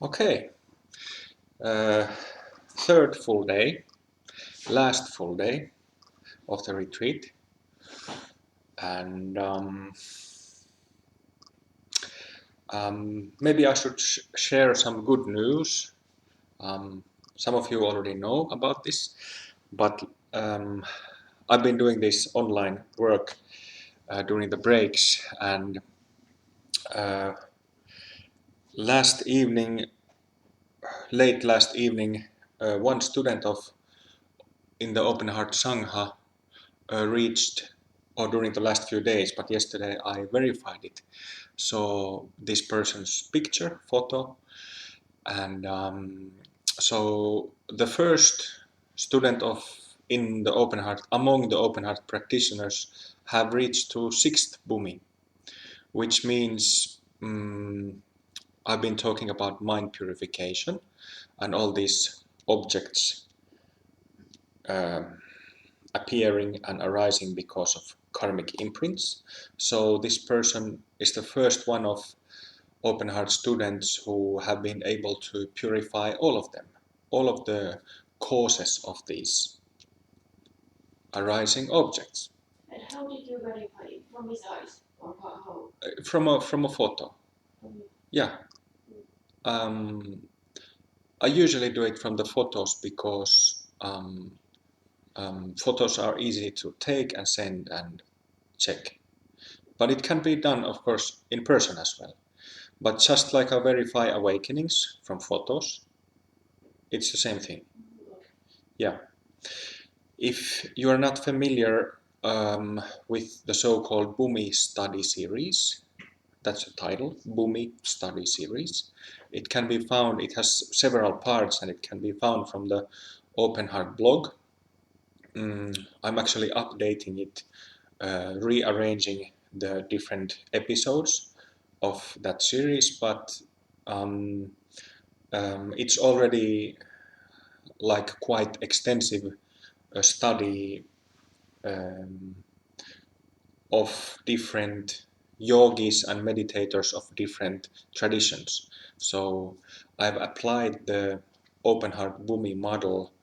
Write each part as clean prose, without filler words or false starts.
Okay, uh, third full day, last full day of the retreat, and maybe I should share some good news. Um, some of you already know about this, but I've been doing this online work during the breaks, and uh, last evening, late last evening, one student of in the Open Heart Sangha reached, or during the last few days, but yesterday I verified it. So this person's picture, photo, and so the first student of in the Open Heart, among the Open Heart practitioners, have reached to sixth Bhumi, which means I've been talking about mind purification and all these objects um, appearing and arising because of karmic imprints. So this person is the first one of open heart students who have been able to purify all of them, all of the causes of these arising objects. And how did you verify it? From his eyes? Or how? From a photo. Yeah. I usually do it from the photos because photos are easy to take and send and check. But it can be done, of course, in person as well. But just like I verify awakenings from photos, it's the same thing. Yeah. If you are not familiar with the so-called Bhumi study series, that's the title, Bhumi study series. It can be found, it has several parts and it can be found from the Open Heart blog. I'm actually updating it, rearranging the different episodes of that series, but um, it's already like quite extensive study um, of different yogis and meditators of different traditions. So I've applied the open heart Bhumi model,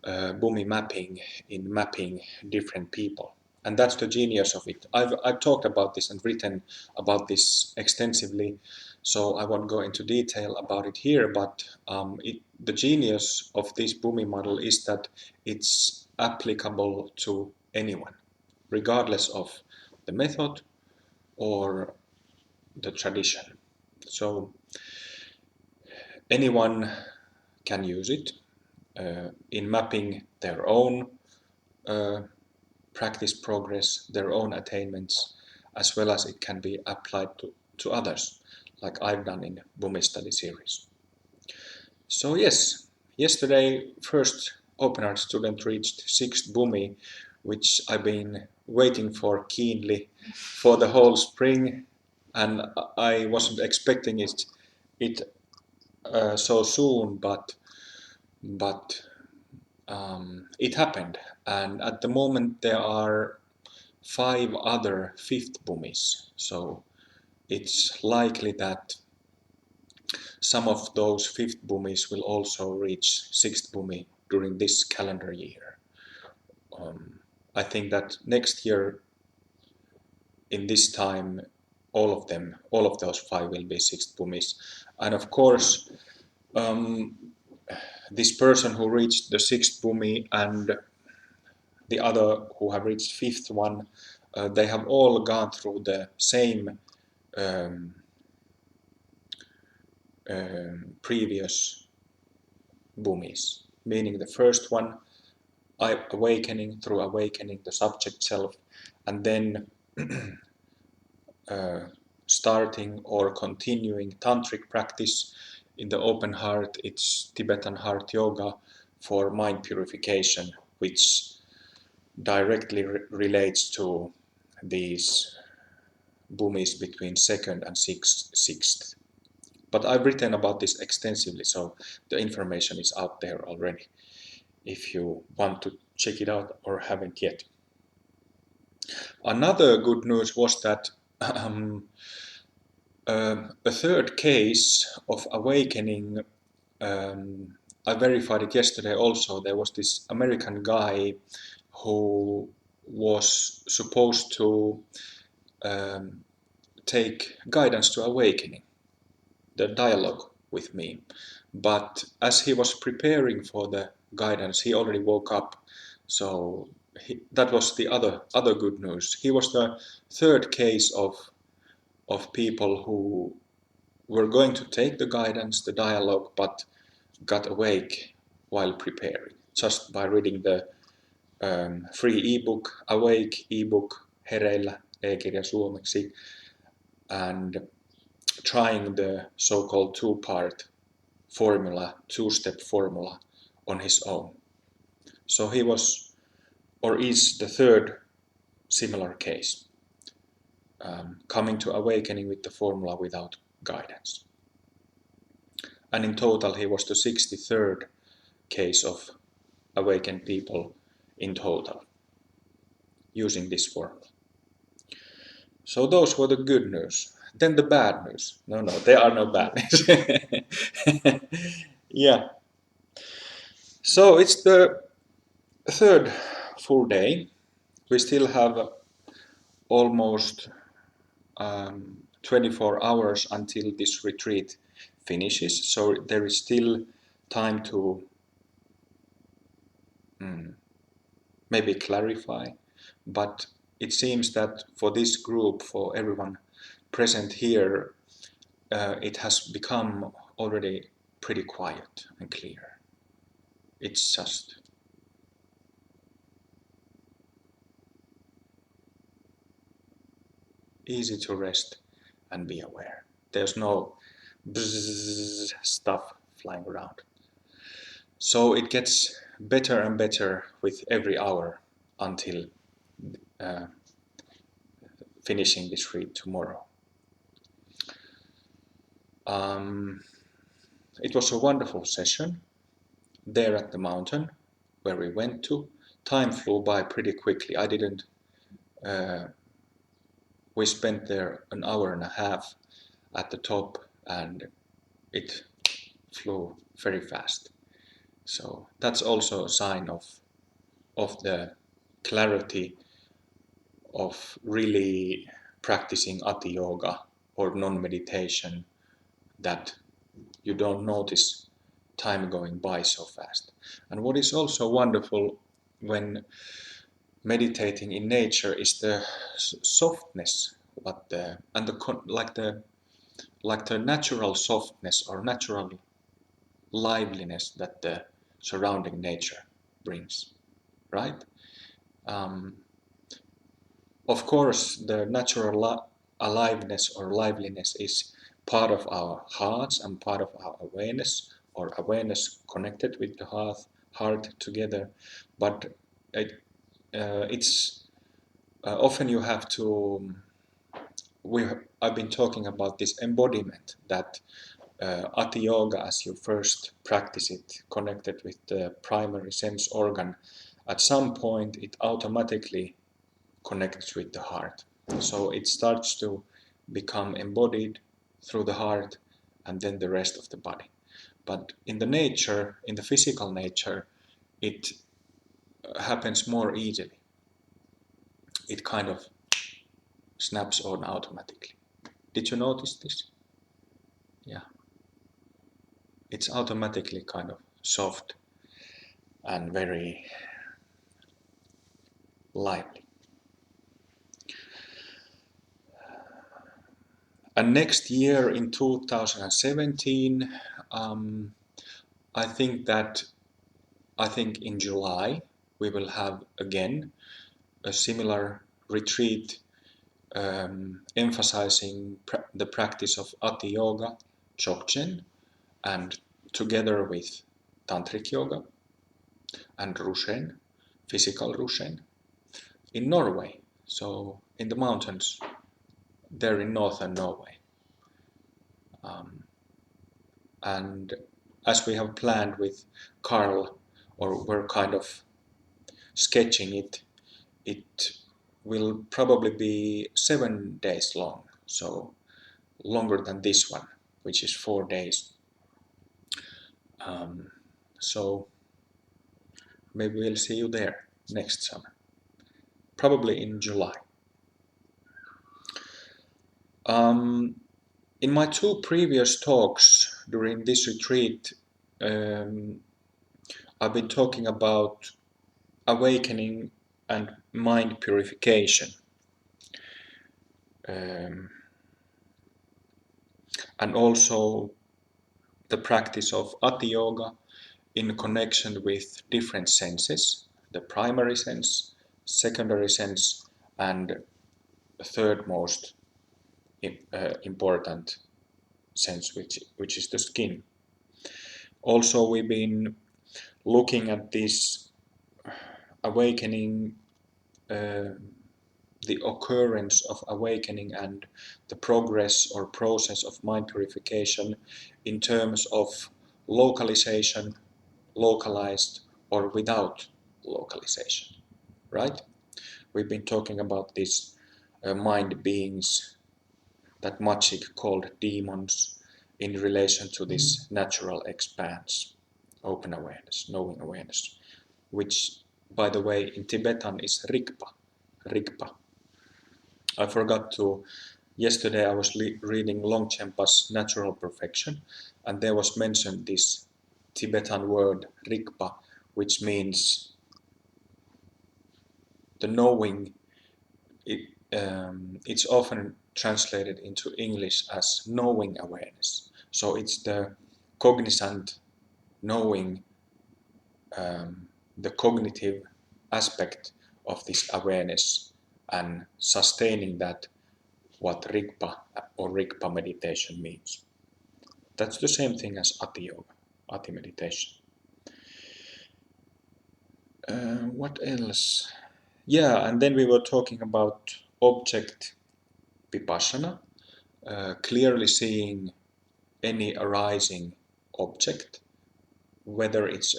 Bhumi mapping, in mapping different people. And that's the genius of it. I've talked about this and written about this extensively, so I won't go into detail about it here, but the genius of this Bhumi model is that it's applicable to anyone, regardless of the method or the tradition. So anyone can use it in mapping their own uh, practice progress, their own attainments, as well as it can be applied to others, like I've done in Bhumi study series. So yes, yesterday first open art student reached sixth Bhumi, which I've been waiting for keenly for the whole spring, and I wasn't expecting it so soon, but it happened, and at the moment there are five other fifth Bhumis. So it's likely that some of those fifth Bhumis will also reach sixth Bhumi during this calendar year. Um, I think that next year, in this time, all of those five will be sixth Bhumis. And of course, um, this person who reached the sixth Bhumi and the other who have reached fifth one, they have all gone through the same um, previous Bhumis, meaning the first one, awakening through awakening the subject self, and then uh, starting or continuing tantric practice in the open heart. It's Tibetan heart yoga for mind purification, which directly relates to these Bhumis between second and sixth. But I've written about this extensively, so the information is out there already if you want to check it out or haven't yet. Another good news was that A third case of awakening, I verified it yesterday also. There was this American guy who was supposed to um, take guidance to awakening, the dialogue with me. But as he was preparing for the guidance, he already woke up. So that was the other good news. He was the third case of people who were going to take the guidance, the dialogue, but got awake while preparing, just by reading the free ebook, Awake ebook, Hereillä, e-kirja suomeksi, and trying the so-called two-part formula, two-step formula on his own. So he was, or is, the third similar case, coming to awakening with the formula without guidance. And in total, he was the 63rd case of awakened people in total using this formula. So those were the good news. Then the bad news. No, there are no bad news. Yeah. So it's the third full day. We still have almost 24 hours until this retreat finishes. So there is still time to maybe clarify. But it seems that for this group, for everyone present here, it has become already pretty quiet and clear. It's just easy to rest and be aware. There's no bzzz stuff flying around. So it gets better and better with every hour until finishing this retreat tomorrow. It was a wonderful session there at the mountain where we went to. Time flew by pretty quickly. We spent there an hour and a half at the top, and it flew very fast. So that's also a sign of the clarity of really practicing atiyoga or non-meditation, that you don't notice time going by so fast. And what is also wonderful when meditating in nature is the softness, like the natural softness or natural liveliness that the surrounding nature brings, right? Of course, the natural aliveness or liveliness is part of our hearts and part of our awareness, or awareness connected with the heart together. But it's often you have to. I've been talking about this embodiment, that atiyoga, as you first practice it, connected with the primary sense organ, at some point it automatically connects with the heart. So it starts to become embodied through the heart and then the rest of the body. But in the nature, in the physical nature, it happens more easily. It kind of snaps on automatically. Did you notice this? Yeah. It's automatically kind of soft and very lively. And next year in 2017, I think in July we will have again a similar retreat, emphasizing the practice of atiyoga, Dzogchen, and together with tantric yoga and Rushen, physical Rushen, in Norway, so in the mountains there in northern Norway. And as we have planned with Carl, or we're kind of sketching it, it will probably be 7 days long. So longer than this one, which is 4 days. So maybe we'll see you there next summer, probably in July. In my 2 previous talks during this retreat, I've been talking about awakening and mind purification. And also the practice of atiyoga in connection with different senses, the primary sense, secondary sense, and the third most important sense, which is the skin. Also, we've been looking at this awakening, the occurrence of awakening and the progress or process of mind purification in terms of localization, localized, or without localization, right? We've been talking about these mind beings that Machik called demons in relation to this natural expanse, open awareness, knowing awareness, which, by the way, in Tibetan is Rigpa. Rigpa. I forgot to, yesterday I was reading Longchenpa's Natural Perfection, and there was mentioned this Tibetan word Rigpa, which means the knowing. It's often translated into English as knowing awareness. So it's the cognizant knowing, the cognitive aspect of this awareness and sustaining that, what Rigpa or Rigpa meditation means. That's the same thing as Ati Yoga, Ati meditation. What else? Yeah, and then we were talking about object vipassana, clearly seeing any arising object, whether it's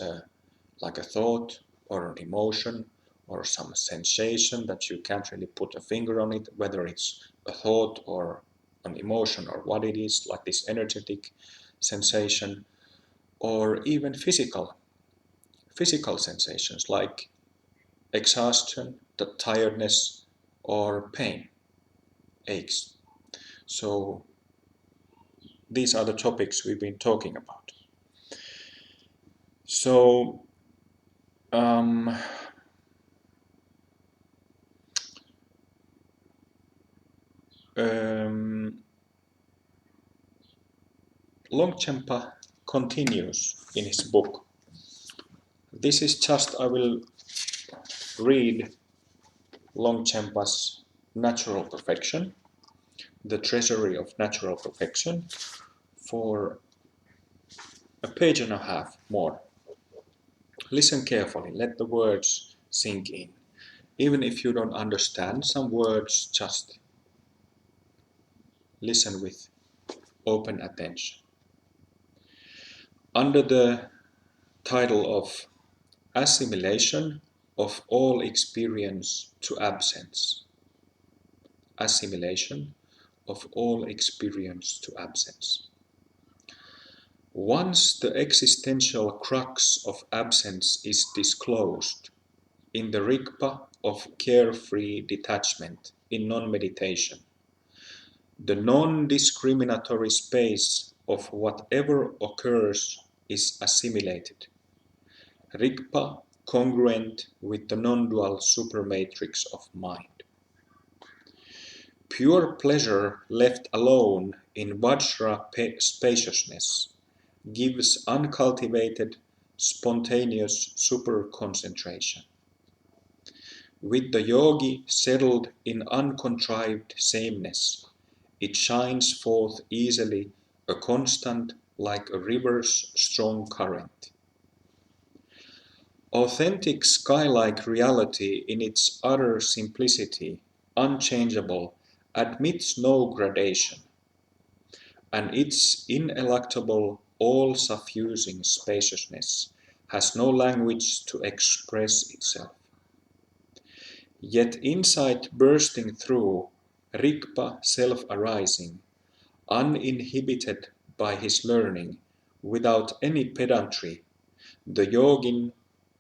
like a thought or an emotion or some sensation that you can't really put a finger on it, whether it's a thought or an emotion or what it is, like this energetic sensation, or even physical sensations like exhaustion, the tiredness, or pain, aches. So these are the topics we've been talking about. So Longchenpa continues in his book. This is just, I will read Longchenpa's Natural Perfection, the Treasury of Natural Perfection, for a page and a half more. Listen carefully, let the words sink in. Even if you don't understand some words, just listen with open attention. Under the title of Assimilation of all experience to absence. Assimilation of all experience to absence. Once the existential crux of absence is disclosed in the rigpa of carefree detachment in non-meditation, the non-discriminatory space of whatever occurs is assimilated. Rigpa congruent with the non-dual supermatrix of mind. Pure pleasure left alone in Vajra spaciousness gives uncultivated, spontaneous super-concentration. With the yogi settled in uncontrived sameness, it shines forth easily, a constant like a river's strong current. Authentic sky-like reality in its utter simplicity, unchangeable, admits no gradation, and its ineluctable, all-suffusing spaciousness has no language to express itself. Yet insight bursting through, Rigpa self-arising, Uninhibited by his learning, without any pedantry, the yogin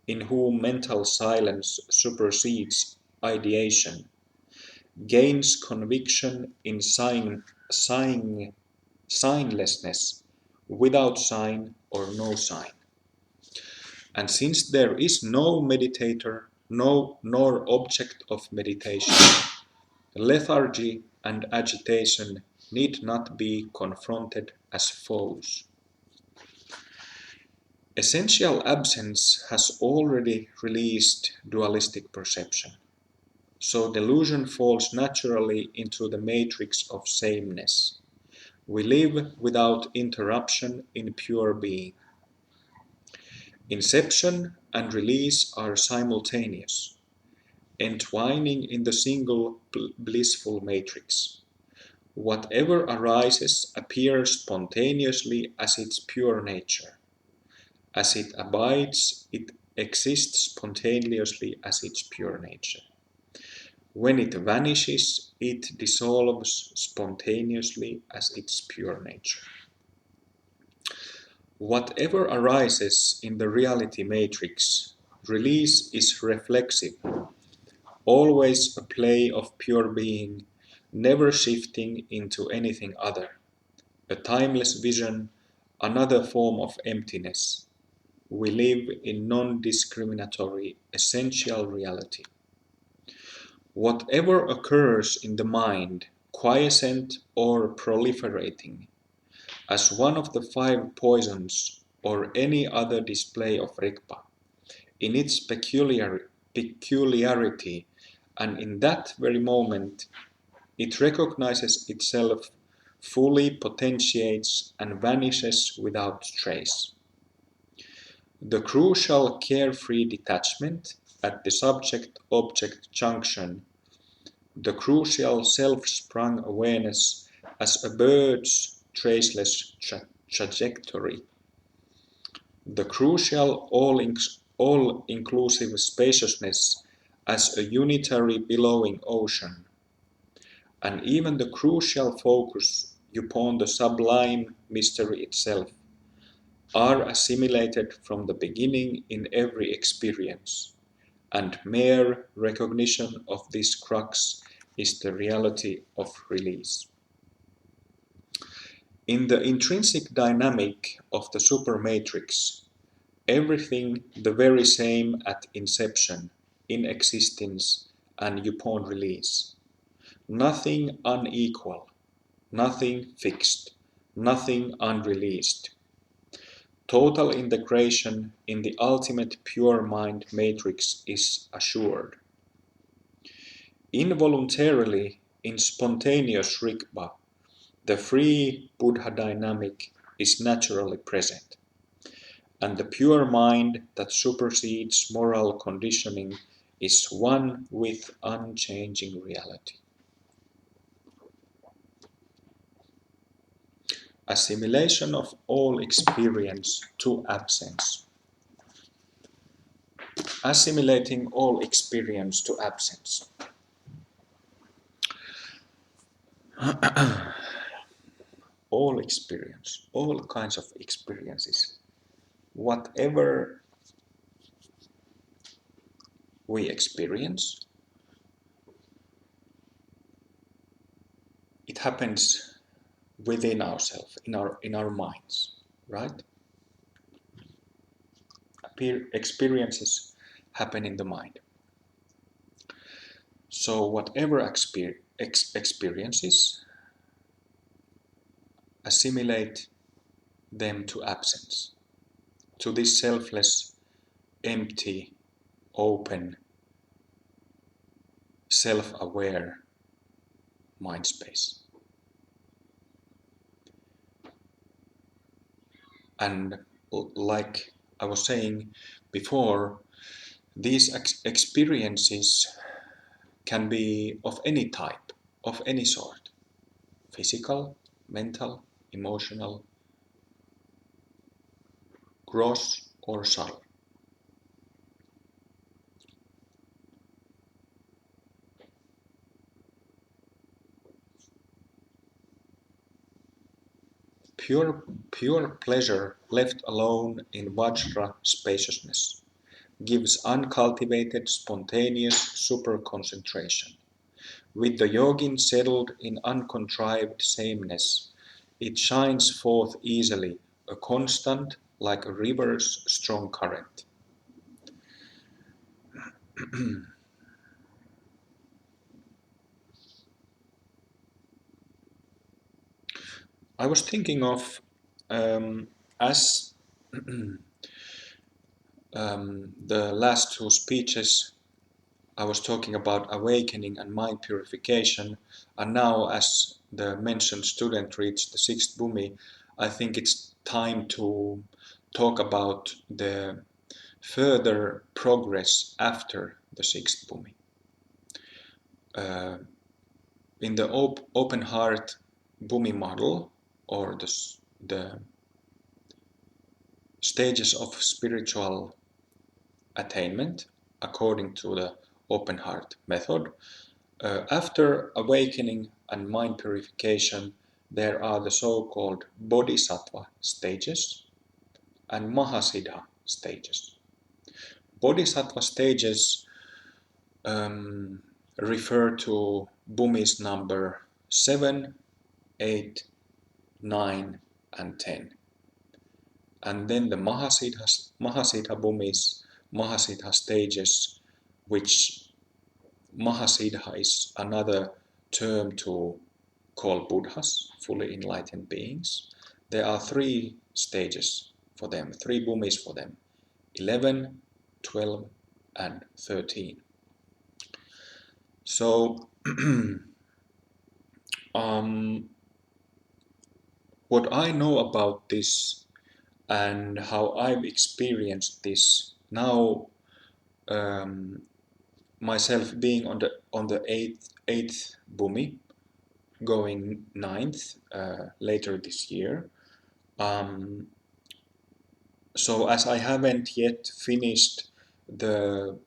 in whom mental silence supersedes ideation gains conviction in signlessness, without sign or no sign. And since there is no meditator, nor object of meditation, lethargy and agitation need not be confronted as foes. Essential absence has already released dualistic perception, so delusion falls naturally into the matrix of sameness. We live without interruption in pure being. Inception and release are simultaneous, entwining in the single blissful matrix. Whatever arises appears spontaneously as its pure nature. As it abides, it exists spontaneously as its pure nature. When it vanishes, it dissolves spontaneously as its pure nature. Whatever arises in the reality matrix, release is reflexive, always a play of pure being, never shifting into anything other. A timeless vision, another form of emptiness. We live in non-discriminatory, essential reality. Whatever occurs in the mind, quiescent or proliferating, as one of the five poisons or any other display of Rigpa, in its peculiarity, and in that very moment, it recognizes itself, fully potentiates, and vanishes without trace. The crucial carefree detachment at the subject-object junction, the crucial self-sprung awareness as a bird's traceless trajectory, the crucial all-inclusive spaciousness as a unitary billowing ocean, and even the crucial focus upon the sublime mystery itself, are assimilated from the beginning in every experience, and mere recognition of this crux is the reality of release. In the intrinsic dynamic of the supermatrix, everything the very same at inception, in existence, and upon release. Nothing unequal, nothing fixed, nothing unreleased. Total integration in the ultimate pure mind matrix is assured. Involuntarily, in spontaneous Rigpa, the free Buddha dynamic is naturally present, and the pure mind that supersedes moral conditioning is one with unchanging reality. Assimilation of all experience to absence. Assimilating all experience to absence. All experience, all kinds of experiences, whatever we experience, it happens within ourselves, in our minds, right? Experiences happen in the mind. So whatever experiences, assimilate them to absence, to this selfless, empty, open, self-aware mind space. And like I was saying before, these experiences can be of any type, of any sort: physical, mental, emotional, gross or subtle. Pure pleasure left alone in Vajra spaciousness gives uncultivated, spontaneous super concentration. With the yogin settled in uncontrived sameness, it shines forth easily, a constant, like a river's strong current. I was thinking of as the last two speeches, I was talking about awakening and mind purification, and now, as the mentioned student reached the sixth bhumi, I think it's time to talk about the further progress after the sixth bhumi. Uh, in the open heart bhumi model, or the stages of spiritual attainment according to the open heart method, after awakening and mind purification, there are the so-called bodhisattva stages and mahasiddha stages. Bodhisattva stages um, refer to bhumis number 7, 8, 9, and 10. And then the mahasiddha bhumis, mahasiddha stages, which mahasiddha is another term to call Buddhas, fully enlightened beings. There are three stages for them, three bhumis for them, 11, 12, and 13. So, what I know about this and how I've experienced this now, myself being on the eighth bhumi, going ninth later this year. So as I haven't yet finished the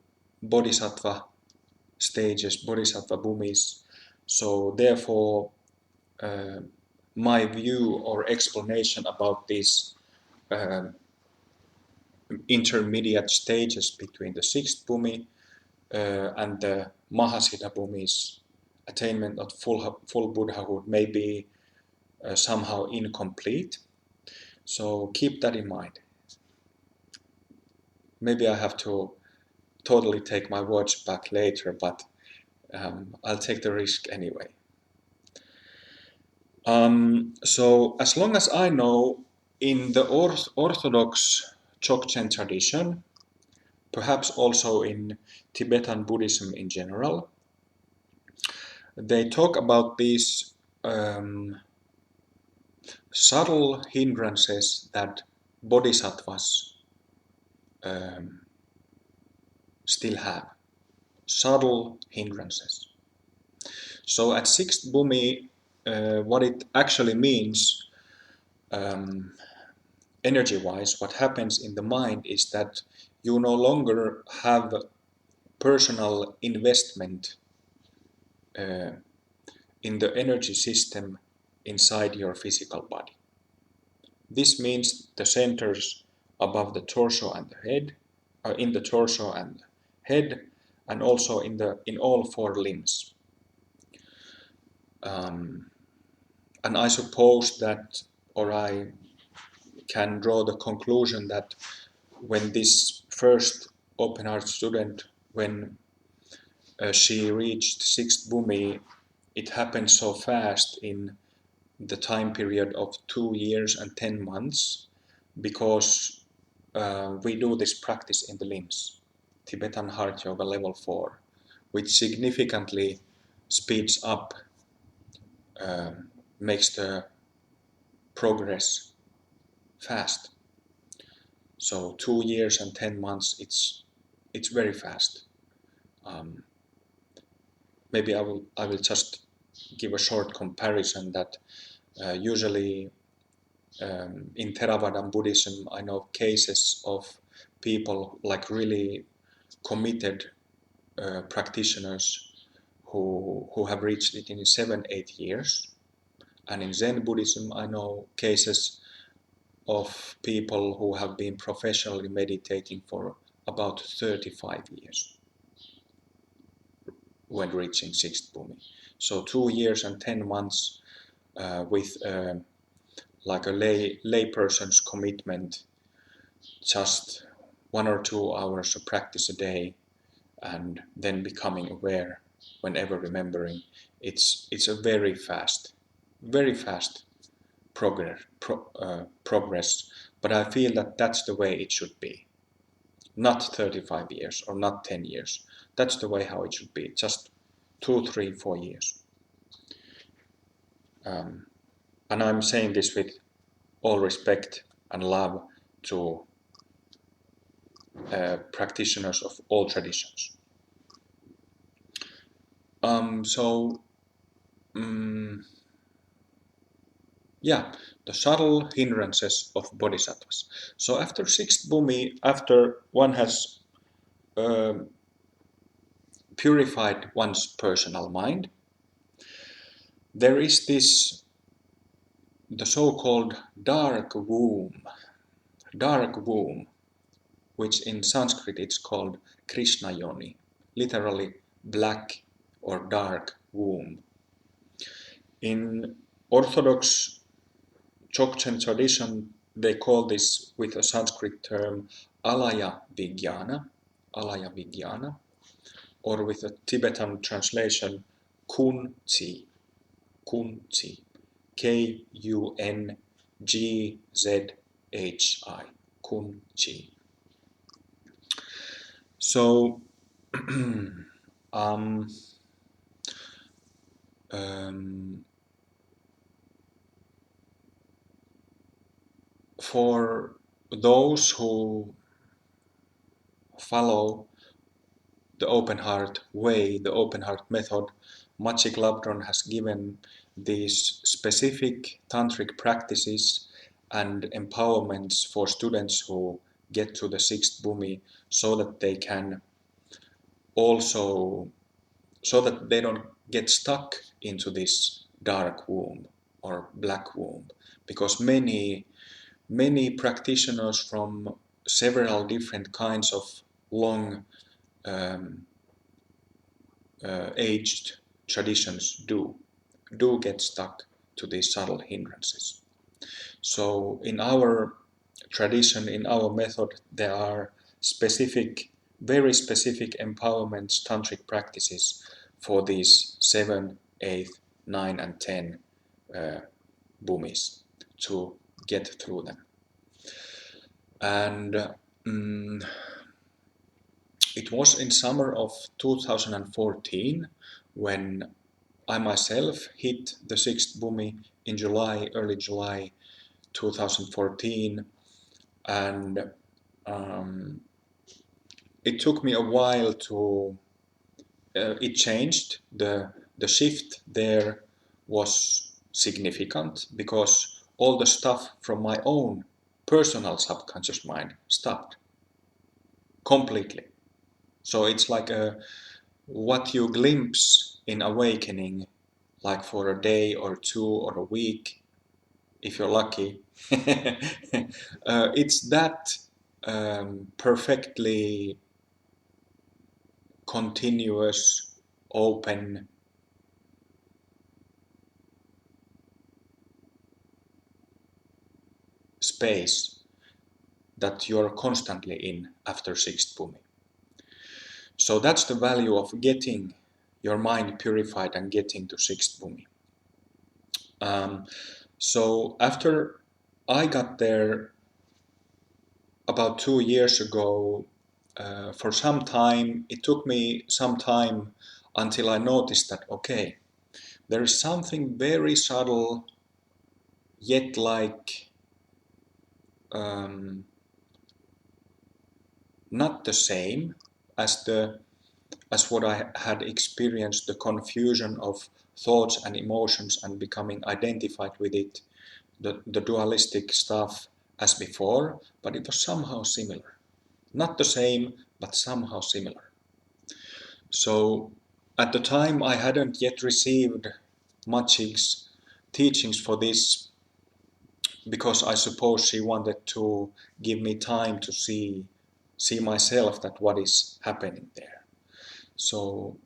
bodhisattva stages, bodhisattva bhumis, so therefore uh, my view or explanation about these uh, intermediate stages between the sixth bhumi and the mahasiddha bhumis, attainment of full Buddhahood, may be somehow incomplete. So keep that in mind. Maybe I have to totally take my words back later, but I'll take the risk anyway. So as long as I know, in the Orthodox Dzogchen tradition, perhaps also in Tibetan Buddhism in general, they talk about these subtle hindrances that bodhisattvas um, still have. Subtle hindrances. So at sixth bhumi, what it actually means, energy-wise, what happens in the mind is that you no longer have personal investment uh, in the energy system inside your physical body. This means the centers above the torso and the head, in the torso and the head, and also in all four limbs. And I suppose that, or I can draw the conclusion that when this first open heart student, when she reached sixth bhumi, it happened so fast in the time period of 2 years and 10 months, because we do this practice in the limbs, Tibetan Heart Yoga level 4, which significantly speeds up, makes the progress fast. So 2 years and 10 months, it's very fast. Maybe I will just give a short comparison that usually in Theravada Buddhism, I know cases of people like really committed practitioners who have reached it in 7-8 years. And in Zen Buddhism, I know cases of people who have been professionally meditating for about 35 years when reaching sixth bhumi. So 2 years and 10 months with like a lay person's commitment, just 1 or 2 hours of practice a day, and then becoming aware whenever remembering. It's a very fast progress. But I feel that that's the way it should be. Not 35 years or not 10 years. That's the way how it should be. Just 2, 3, 4 years. And I'm saying this with all respect and love to practitioners of all traditions. So, yeah, the subtle hindrances of bodhisattvas. So after sixth bhumi, after one has purified one's personal mind, there is this, the so-called dark womb, which in Sanskrit it's called Krishna Yoni, literally black or dark womb. In Orthodox Dzogchen tradition, they call this with a Sanskrit term alaya vijnana, or with a Tibetan translation kunchi, Kunzhi, kunchi. So, um, for those who follow the open heart way, the open heart method, Maciej Labdron has given these specific tantric practices and empowerments for students who get to the sixth bhumi, so that they can also, so that they don't get stuck into this dark womb or black womb, because many practitioners from several different kinds of long um, aged traditions do get stuck to these subtle hindrances. So in our tradition, in our method, there are very specific empowerments, tantric practices for these 7, 8, 9, and 10 bhumis to get through them. And it was in summer of 2014 when I myself hit the sixth bhumi in early July 2014, and it took me a while to. It changed. The shift there was significant because all the stuff from my own personal subconscious mind stopped completely. So it's like what you glimpse in awakening, like for a day or two or a week, if you're lucky. It's that perfectly continuous, open, space that you're constantly in after sixth bhumi. So that's the value of getting your mind purified and getting to sixth bhumi. So after I got there about 2 years ago, for some time, it took me some time until I noticed that, okay, there is something very subtle, yet like not the same as what I had experienced, the confusion of thoughts and emotions and becoming identified with it, the dualistic stuff as before, but it was somehow similar. Not the same, but somehow similar. So at the time I hadn't yet received Maciej's teachings for this because I suppose she wanted to give me time to see myself, that what is happening there. So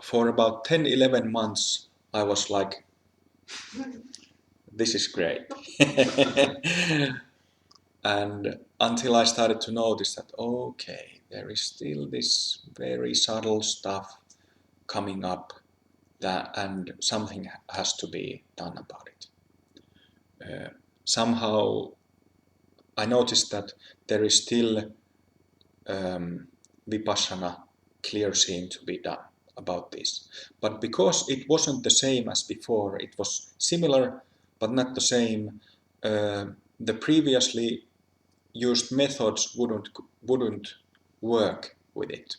for about 10-11 months I was like, this is great. And until I started to notice that, okay, there is still this very subtle stuff coming up, and something has to be done about it. Somehow I noticed that there is still vipassana, clear seeing, to be done about this. But because it wasn't the same as before, it was similar but not the same, the previously used methods wouldn't work with it.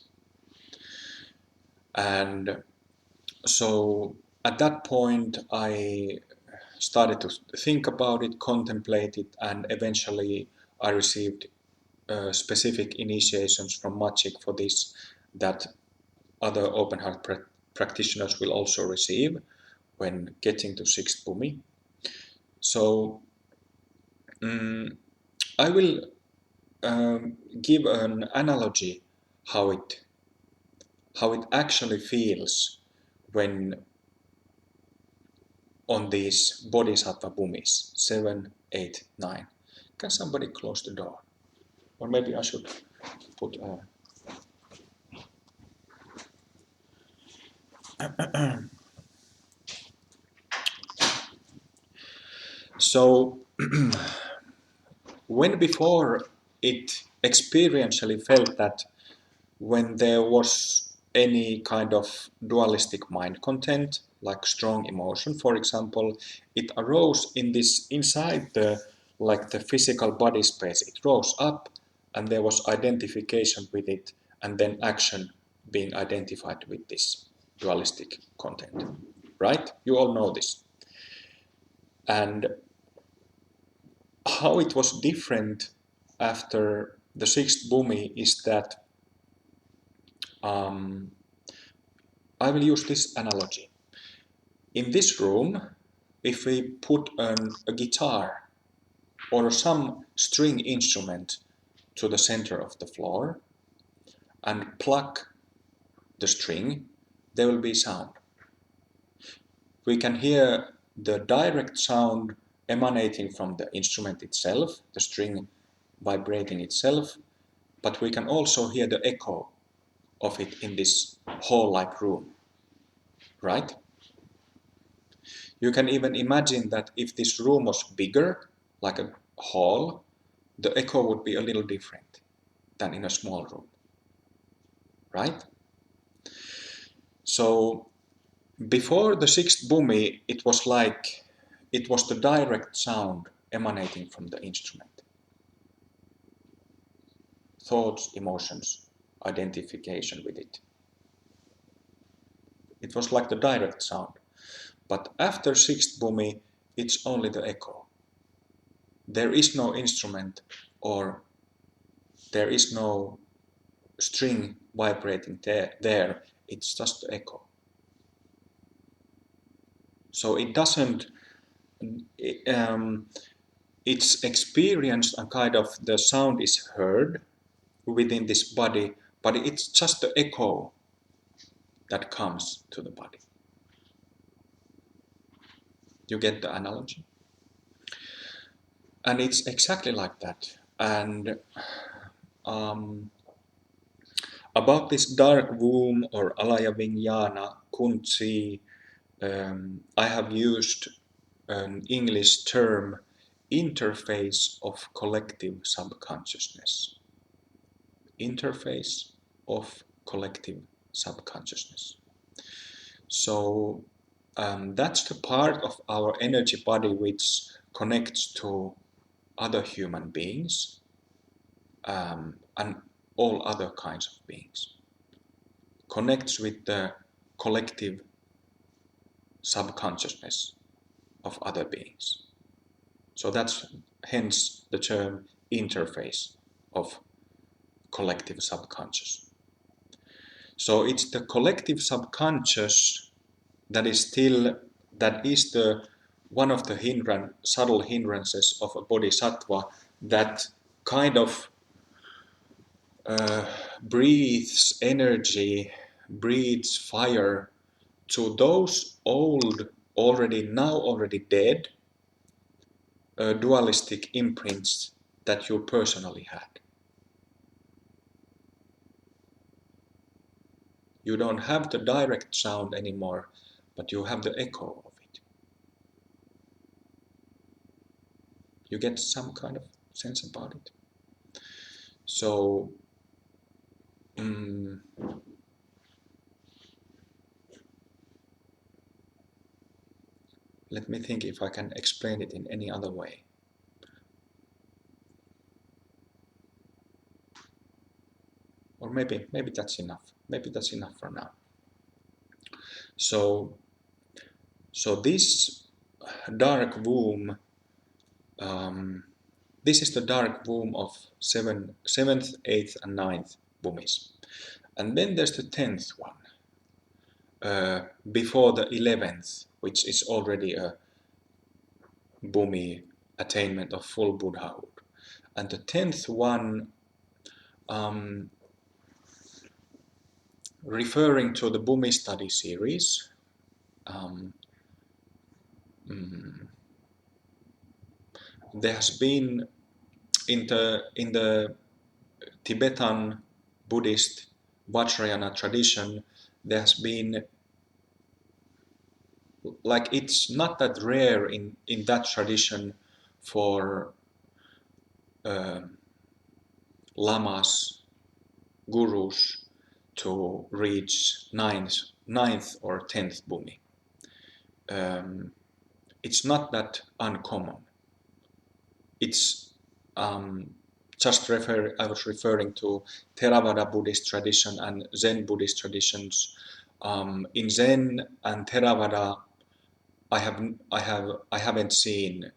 And so at that point I started to think about it, contemplate it, and eventually I received specific initiations from Magic for this, that other open heart practitioners will also receive when getting to sixth bhumi. So I will give an analogy how it actually feels when on these bodhisattva bhumis 7, 8, 9. Can somebody close the door? Or maybe I should put a so when before it experientially felt that when there was any kind of dualistic mind content, like strong emotion, for example, it arose in this inside the physical body space. It rose up, and there was identification with it, and then action being identified with this dualistic content. Right? You all know this. And how it was different after the sixth bhumi is that I will use this analogy. In this room, if we put a guitar or some string instrument to the center of the floor and pluck the string, there will be sound. We can hear the direct sound emanating from the instrument itself, the string vibrating itself, but we can also hear the echo of it in this hall-like room, right? You can even imagine that if this room was bigger, like a hall, the echo would be a little different than in a small room, right? So before the sixth bhumi, it was the direct sound emanating from the instrument. Thoughts, emotions, identification with it. It was like the direct sound. But after sixth bhumi, it's only the echo. There is no instrument, or there is no string vibrating there. It's just the echo. So it doesn't, it's experienced, and kind of the sound is heard within this body, but it's just the echo that comes to the body. You get the analogy? And it's exactly like that. And about this dark womb or alaya vijnana, kunzi, I have used an English term, interface of collective subconsciousness. Interface of collective subconsciousness. So that's the part of our energy body which connects to other human beings and all other kinds of beings. Connects with the collective subconsciousness of other beings. So that's hence the term interface of collective subconscious. So it's the collective subconscious that is the one of the subtle hindrances of a bodhisattva that kind of breathes energy, breathes fire to those old, already dead, dualistic imprints that you personally had. You don't have the direct sound anymore, but you have the echo of it. You get some kind of sense about it. So, let me think if I can explain it in any other way. Or maybe that's enough. Maybe that's enough for now. So this dark womb, this is the dark womb of seventh, eighth, and ninth bhumis. And then there's the 10th one, before the 11th, which is already a bhumi attainment of full Buddhahood. And the 10th one, referring to the bhumi study series, there has been in the Tibetan Buddhist Vajrayana tradition, there has been, like, it's not that rare in that tradition for lamas, gurus to reach ninth or 10th bhumi. It's not that uncommon. It's I was referring to Theravada Buddhist tradition and Zen Buddhist traditions. In Zen and Theravada, I haven't seen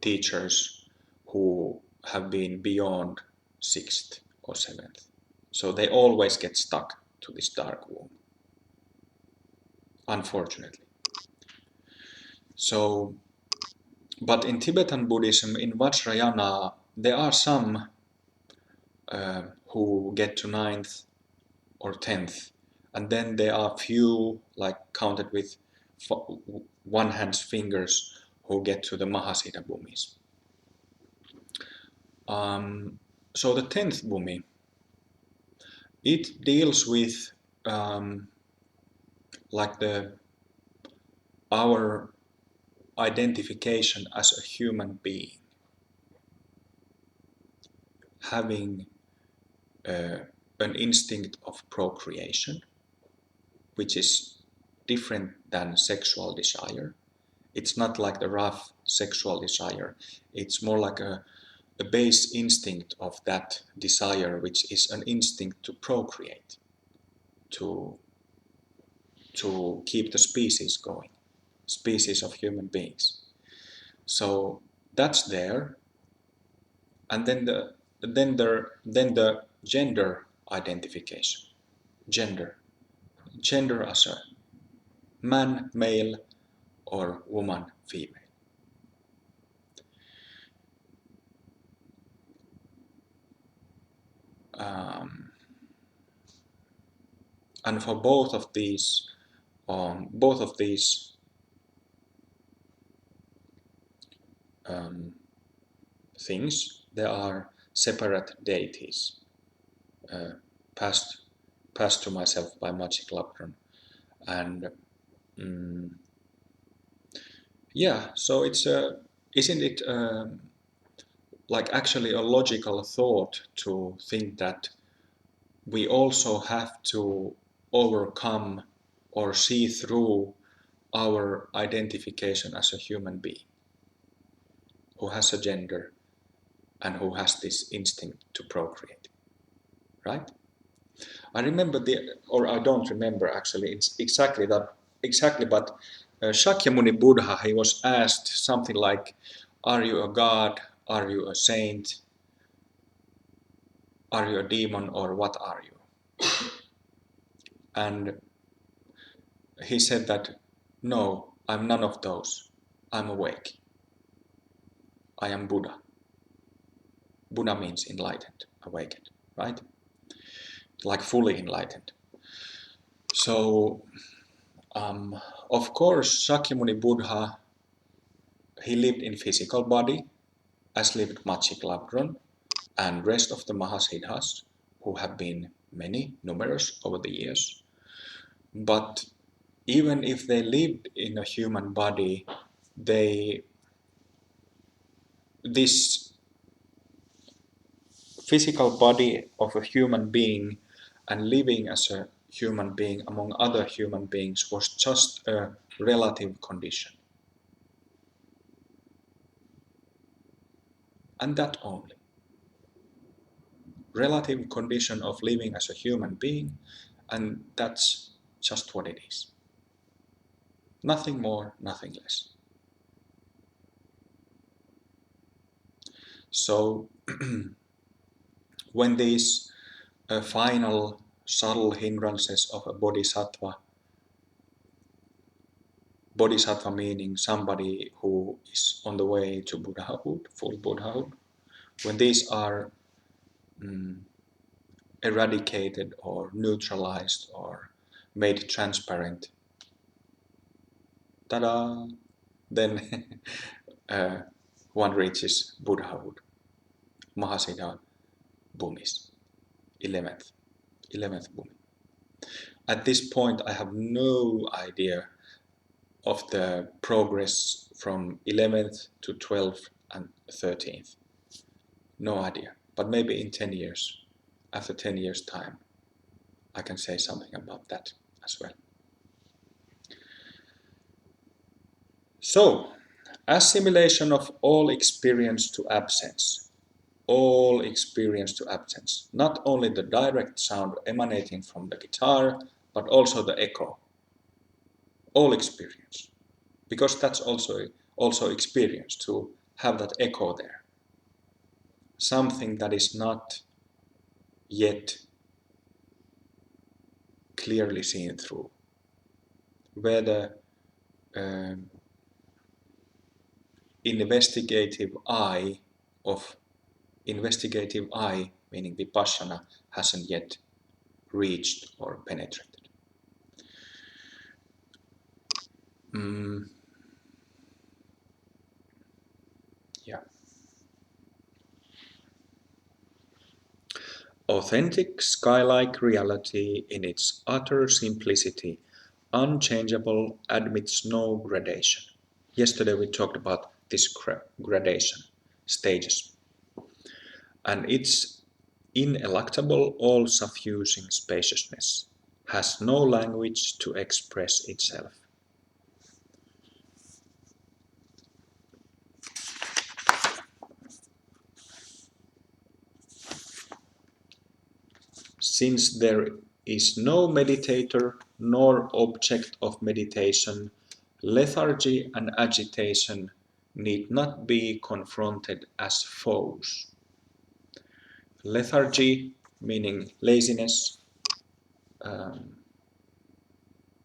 teachers who have been beyond 6th or 7th. So they always get stuck to this dark womb, unfortunately. So, but in Tibetan Buddhism, in Vajrayana, there are some who get to 9th or 10th, and then there are few, like counted with one hand's fingers, who get to the Mahasiddha bhumis. So the 10th bhumi, it deals with like our identification as a human being, having an instinct of procreation, which is different than sexual desire. It's not like the rough sexual desire. It's more like a base instinct of that desire, which is an instinct to procreate, to keep the species going, species of human beings. So that's there, and then the gender identification, gender as a man, male, or woman, female. And for both of these things, there are separate deities passed to myself by Magic Lapland. And yeah, so it's isn't it like actually a logical thought to think that we also have to overcome or see through our identification as a human being who has a gender and who has this instinct to procreate, right? I remember or I don't remember actually, it's exactly, but Shakyamuni Buddha, he was asked something like, are you a god, are you a saint, are you a demon, or what are you? And he said that, no, I'm none of those. I'm awake. I am Buddha. Buddha means enlightened, awakened, right? Like fully enlightened. So, of course, Shakyamuni Buddha, he lived in physical body, as lived Machik Labdron and rest of the Mahasiddhas, who have been many, numerous over the years. But even if they lived in a human body, this physical body of a human being and living as a human being among other human beings was just a relative condition. And that only. Relative condition of living as a human being, and that's just what it is. Nothing more, nothing less. So when these final subtle hindrances of a bodhisattva meaning somebody who is on the way to Buddhahood, full Buddhahood, when these are eradicated or neutralized or made transparent, ta-da, then one reaches Buddhahood, Mahasiddha Bhumis, 11th Bhumi. At this point, I have no idea of the progress from 11th to 12th and 13th. No idea. But maybe in 10 years, after 10 years' time, I can say something about that as well. So, assimilation of all experience to absence. All experience to absence. Not only the direct sound emanating from the guitar, but also the echo. All experience. Because that's also experience, to have that echo there. Something that is not yet clearly seen through. Where the investigative eye, meaning vipassana, hasn't yet reached or penetrated. Yeah. Authentic sky-like reality in its utter simplicity, unchangeable, admits no gradation. Yesterday we talked about this gradation, stages. And its ineluctable, all-suffusing spaciousness has no language to express itself. Since there is no meditator nor object of meditation, lethargy and agitation need not be confronted as foes. Lethargy, meaning laziness,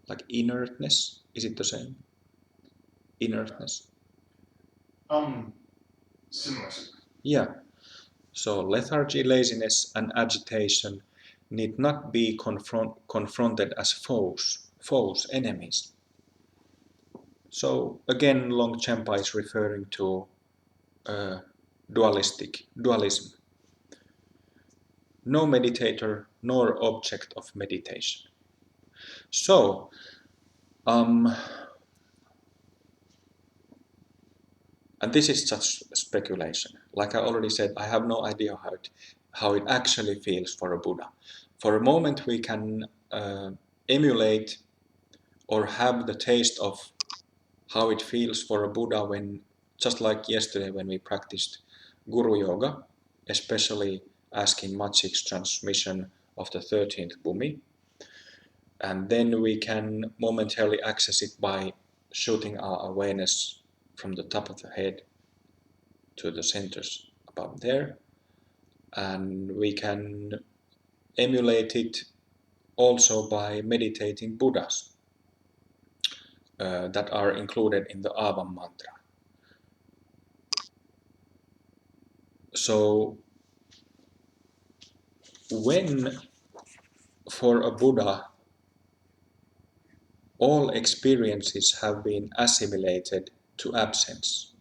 like inertness. Is it the same? Inertness. Similar. Yeah. So lethargy, laziness, and agitation need not be confronted as foes, enemies. So again, Longchenpa is referring to dualism. No meditator nor object of meditation. So, and this is just speculation. Like I already said, I have no idea how it actually feels for a Buddha. For a moment, we can emulate or have the taste of how it feels for a Buddha when, just like yesterday when we practiced Guru Yoga, especially asking Machik's transmission of the 13th Bhumi. And then we can momentarily access it by shooting our awareness from the top of the head to the centers above there. And we can emulate it also by meditating Buddhas. that are included in the Avam mantra. So when for a Buddha all experiences have been assimilated to absence,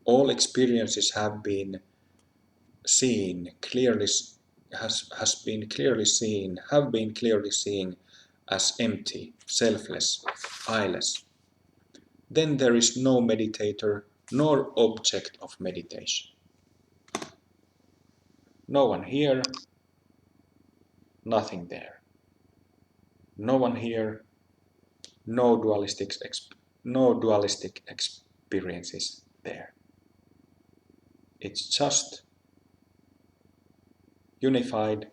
all experiences have been seen clearly, have been clearly seen as empty, selfless, eyeless, then there is no meditator nor object of meditation. No one here, nothing there. No one here, no dualistic experiences there. It's just unified,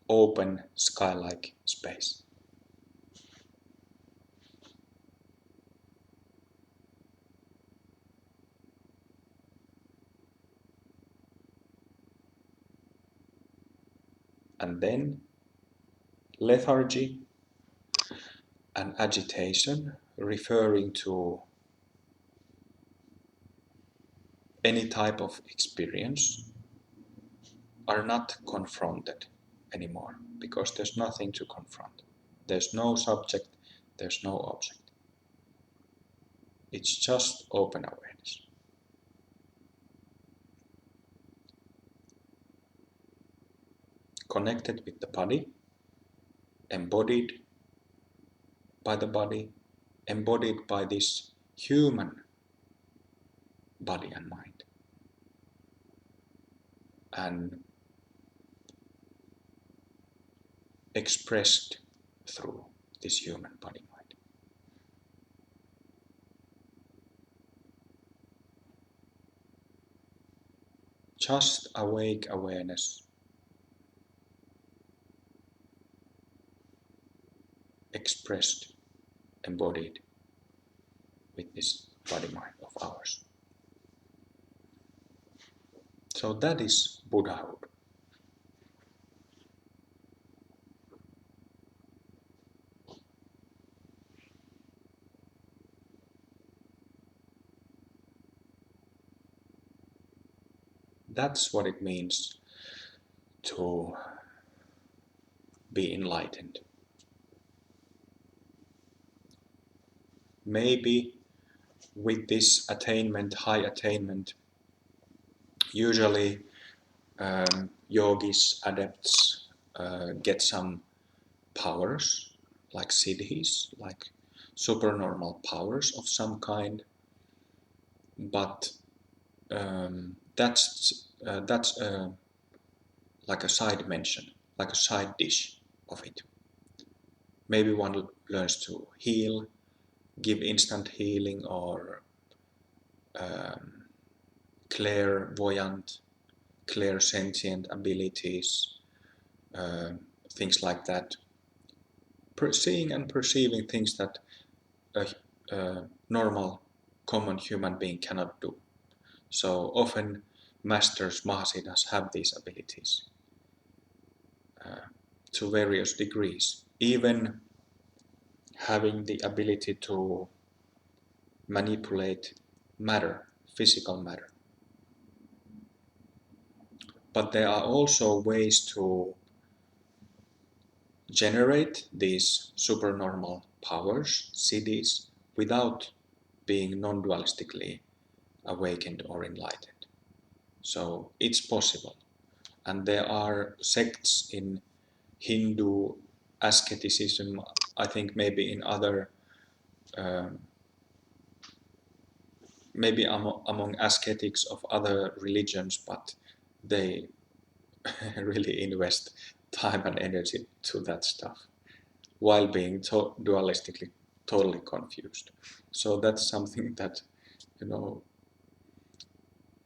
open, sky-like space. And then lethargy and agitation, referring to any type of experience, are not confronted anymore because there's nothing to confront. There's no subject, there's no object. It's just open awareness. Connected with the body, embodied by the body, embodied by this human body and mind. And expressed through this human body mind. Just awake awareness, expressed, embodied with this body mind of ours. So that is Buddhahood. That's what it means to be enlightened. Maybe with this attainment, high attainment, usually yogis, adepts get some powers, like siddhis, like supernormal powers of some kind, but that's like a side mention, like a side dish of it. Maybe one learns to heal, give instant healing, or um, clairvoyant, clairsentient abilities, uh, things like that. Seeing and perceiving things that a normal, common human being cannot do. So often masters, mahasiddhas have these abilities to various degrees. Even having the ability to manipulate matter, physical matter. But there are also ways to generate these supernormal powers, siddhis, without being non-dualistically awakened or enlightened. So it's possible. And there are sects in Hindu asceticism, I think maybe in other, maybe among ascetics of other religions, but they really invest time and energy to that stuff while being dualistically totally confused. So that's something that, you know,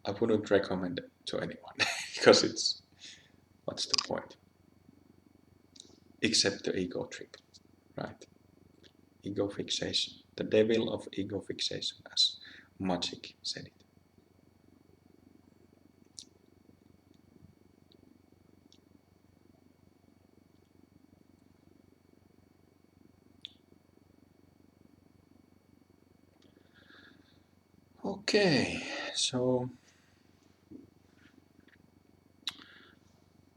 I wouldn't recommend to anyone because it's, what's the point? Except the ego trip, right? Ego fixation. The devil of ego fixation, as Magic said it. Okay, so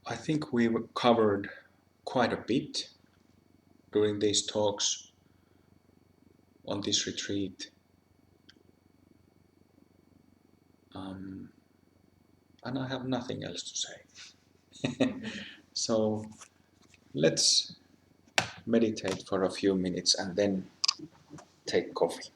I think we've covered quite a bit during these talks on this retreat. And I have nothing else to say. So let's meditate for a few minutes and then take coffee.